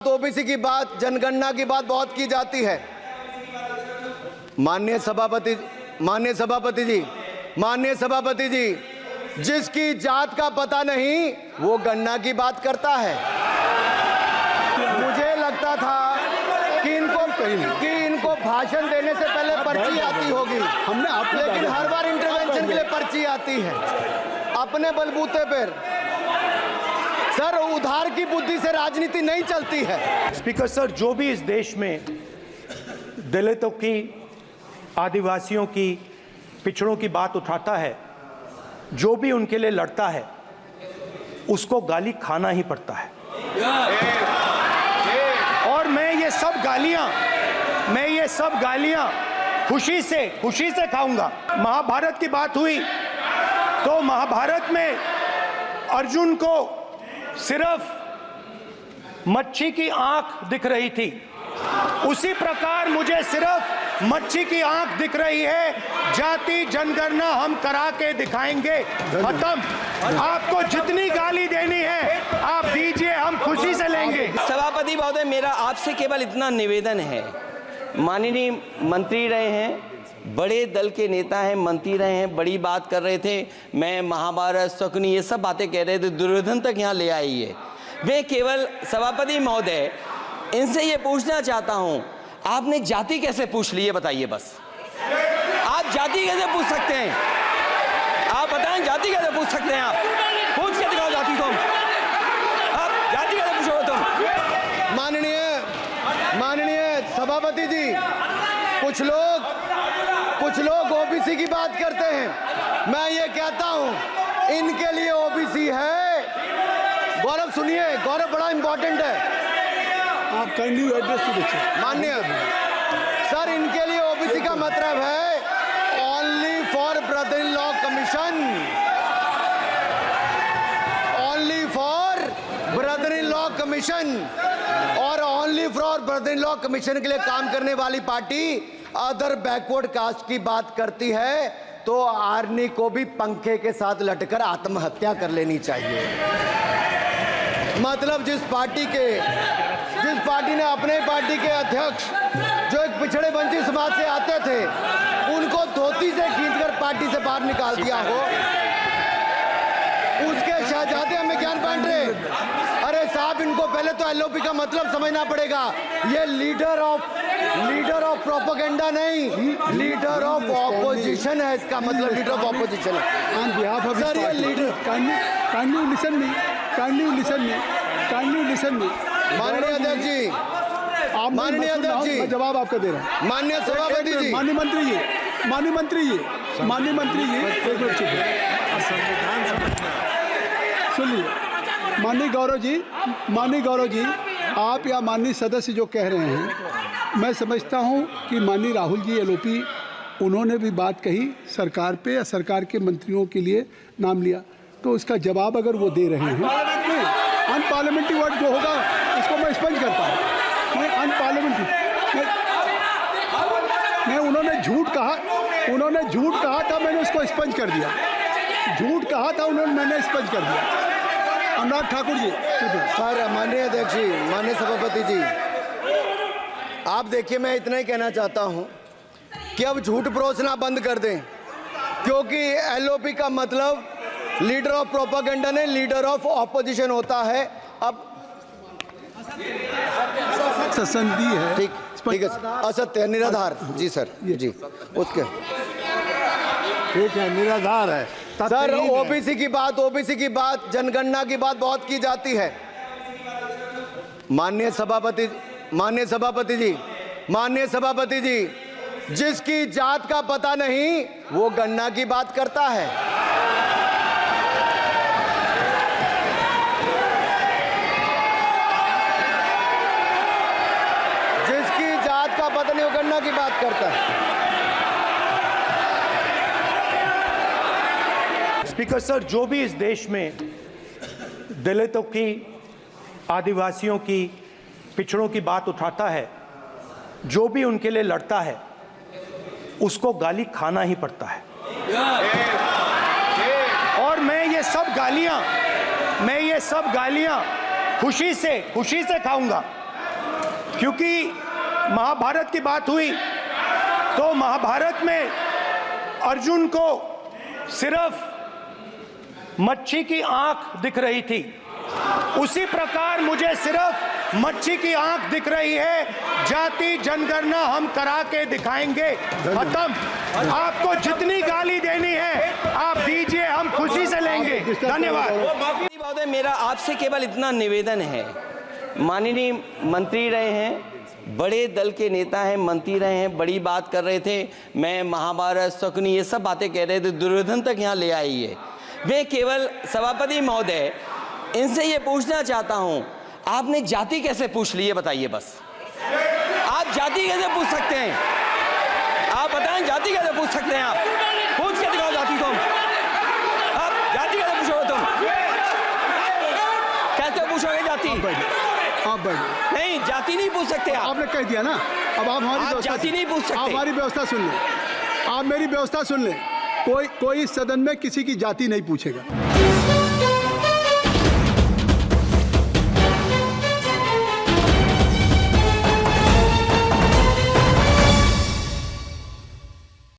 OBC की बात, जनगणना की बात बहुत की जाती है। माननीय सभापति जी, जिसकी जात का पता नहीं वो गणना की बात करता है। मुझे लगता था कि इनको भाषण देने से पहले पर्ची आती होगी, लेकिन हर बार इंटरवेंशन के लिए पर्ची आती है अपने बलबूते पर। सर, उधार की बुद्धि से राजनीति नहीं चलती है। स्पीकर सर, जो भी इस देश में दलितों की, आदिवासियों की, पिछड़ों की बात उठाता है, जो भी उनके लिए लड़ता है, उसको गाली खाना ही पड़ता है। और मैं ये सब गालियां खुशी से खाऊंगा। महाभारत की बात हुई तो महाभारत में अर्जुन को सिर्फ मच्छी की आंख दिख रही थी, उसी प्रकार मुझे सिर्फ मच्छी की आंख दिख रही है। जाति जनगणना हम करा के दिखाएंगे। खत्म। आपको जितनी गाली देनी है आप दीजिए, हम खुशी से लेंगे। सभापति महोदय, मेरा आपसे केवल इतना निवेदन है, माननीय मंत्री रहे हैं, बड़े दल के नेता हैं, मंत्री रहे हैं, बड़ी बात कर रहे थे, मैं महाभारत, शकुनी, ये सब बातें कह रहे थे, दुर्योधन तक यहाँ ले आई है। मैं केवल सभापति महोदय इनसे ये पूछना चाहता हूँ, आपने जाति कैसे पूछ ली है बताइए बस। आप जाति कैसे पूछ सकते हैं? आप बताएं, जाति कैसे पूछ सकते हैं? आप पूछ के दिखाओ जाति तुम। आप जाति कैसे पूछोगे तुम? माननीय सभापति जी, कुछ लोग ओबीसी की बात करते हैं। मैं ये कहता हूं, इनके लिए ओबीसी है। गौरव सुनिए, गौरव बड़ा इंपॉर्टेंट है। आप काइंडली एड्रेस टू द माननीय सर, इनके लिए ओबीसी का मतलब है only for brother in law commission, only for brother in law commission. और only for brother in law commission के लिए काम करने वाली पार्टी अदर बैकवर्ड कास्ट की बात करती है तो आर्मी को भी पंखे के साथ लटकर आत्महत्या कर लेनी चाहिए। मतलब जिस पार्टी ने अपने पार्टी के अध्यक्ष जो एक पिछड़े वंचित समाज से आते थे, उनको धोती से खींचकर पार्टी से बाहर निकाल दिया हो, उसके शहजादे हमें ज्ञान बांट रहे। अरे साहब, इनको पहले तो एलओपी का मतलब समझना पड़ेगा। ये लीडर ऑफ प्रोपेगेंडा नहीं, लीडर ऑफ ऑपोजिशन है। इसका मतलब लीडर ऑफ ऑपोजिशन है। सर, ये लीडर काइंडली लिसन मी। माननीय अध्यक्ष जी, मैं जवाब आपका दे रहा हूँ। माननीय सभापति जी, माननीय मंत्री जी, सुनिए। माननीय गौरव जी, आप या माननीय सदस्य जो कह रहे हैं, मैं समझता हूं कि माननीय राहुल जी एलओपी, उन्होंने भी बात कही सरकार पे या सरकार के मंत्रियों के लिए नाम लिया, तो इसका जवाब अगर वो दे रहे हैं, अनपार्लियामेंट्री वर्ड जो होगा इसको मैं स्पंज करता हूँ। मैं अनपार्लियामेंट्री मैं उन्होंने झूठ कहा था, मैंने उसको स्पंज कर दिया। झूठ कहा था उन्होंने, मैंने स्पंज कर दिया। अनुराग ठाकुर जी। सर, माननीय अध्यक्ष जी, माननीय सभापति जी, आप देखिए, मैं इतना ही कहना चाहता हूं कि अब झूठ परोसना बंद कर दें, क्योंकि एलओपी का मतलब लीडर ऑफ प्रोपेगेंडा नहीं, लीडर ऑफ ऑपोजिशन होता है। अब संधि है, ठीक है, असत्य, निराधार। जी सर, जी, उसके ठीक है, निराधार है। सर, ओबीसी की बात, जनगणना की बात बहुत की जाती है। माननीय सभापति जी, जिसकी जात का पता नहीं वो गणना की बात करता है। जिसकी जात का पता नहीं वो गणना की बात करता है। स्पीकर सर, जो भी इस देश में दलितों की, आदिवासियों की, पिछड़ों की बात उठाता है, जो भी उनके लिए लड़ता है, उसको गाली खाना ही पड़ता है। और मैं ये सब गालियां खुशी से खाऊंगा। क्योंकि महाभारत की बात हुई तो महाभारत में अर्जुन को सिर्फ मच्छी की आंख दिख रही थी, उसी प्रकार मुझे सिर्फ मच्छी की आंख दिख रही है। जाति जनगणना हम करा के दिखाएंगे। खत्म। आपको जितनी गाली देनी है आप दीजिए, हम खुशी से लेंगे। धन्यवाद। महोदय, मेरा आपसे केवल इतना निवेदन है, माननीय मंत्री रहे हैं, बड़े दल के नेता हैं, मंत्री रहे हैं, बड़ी बात कर रहे थे, मैं महाभारत शकुनी ये सब बातें कह रहे थे, दुर्योधन तक यहाँ ले आई है। मैं केवल सभापति महोदय इनसे ये पूछना चाहता हूँ, आपने जाति कैसे पूछ ली है बताइए बस। आप जाति कैसे पूछ सकते हैं? आप बताएं जाति कैसे पूछ सकते हैं? आप पूछ के दिखाओ जाति तुम। आप जाति कैसे पूछोगे तुम? कैसे पूछोगे जाति? आप बैठिए। नहीं, जाति नहीं पूछ सकते आप। आपने कह दिया ना, अब आप हमारी आप व्यवस्था जाति नहीं पूछ सकते। आप हमारी व्यवस्था सुन लें, आप मेरी व्यवस्था सुन लें। कोई सदन में किसी की जाति नहीं पूछेगा।